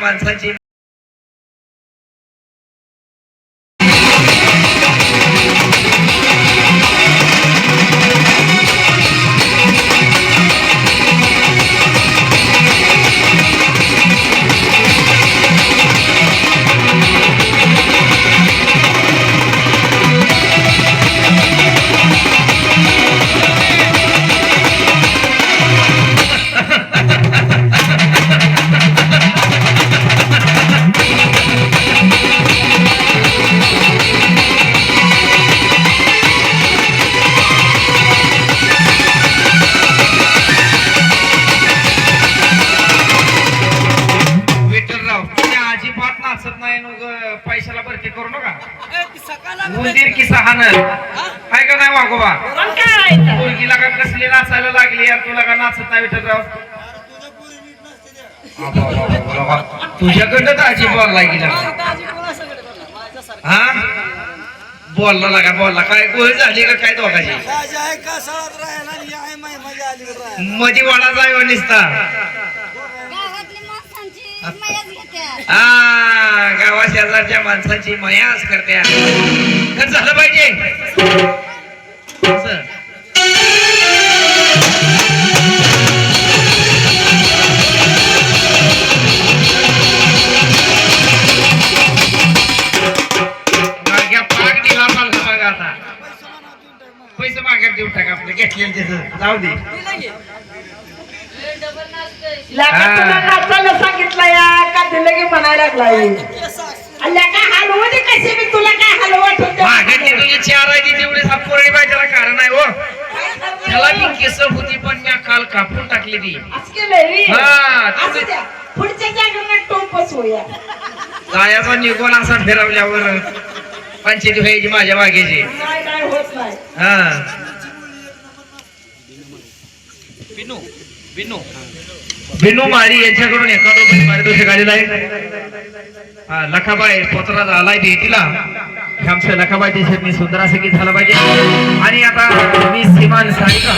माणसाची पैशाला भरती करू नका उंदीर किसा हाणल काय का नाही वागोबा मुलगीला का कसली नाचायला लागली यार तुला का नाचत नाही विठ्ठलराव तुझ्याकडनं ताजी बोलला गेला हा बोलला लागा बोलला काय गोळ झाली का काय दोघाची मधी वाडा जाय निसता गावा शेजारच्या माणसाची मयाच करते झालं पाहिजे पाक दिला मला बघा आता पैसे मागे देऊ टाका आपले घेतलेलं त्याचं जाऊ दे नाचायला सांगितलं या का दिलं की म्हणायला लागलाय काय हलवू दे कसे मी तुला काय हलवत मागे तुझी चार आहे तेवढी सापोळी पाहिजे कारण आहे हो त्याला ती केस होती पण मी काल कापून टाकली ती पुढच्या जागेवर टोप बसवूया जायाचा निघून असा फिरवल्यावर पंचायती व्हायची माझ्या मागेची होत नाही हा बिनू बिनू बिनू मारी यांच्याकडून एखादं पारितोषिक आलेलं आहे लखाबाई पोचरा झालाय तिला आमच्या लखाबाई देशात मी सुंदर असं गीत झालं पाहिजे आणि आता मी सीमान सारिका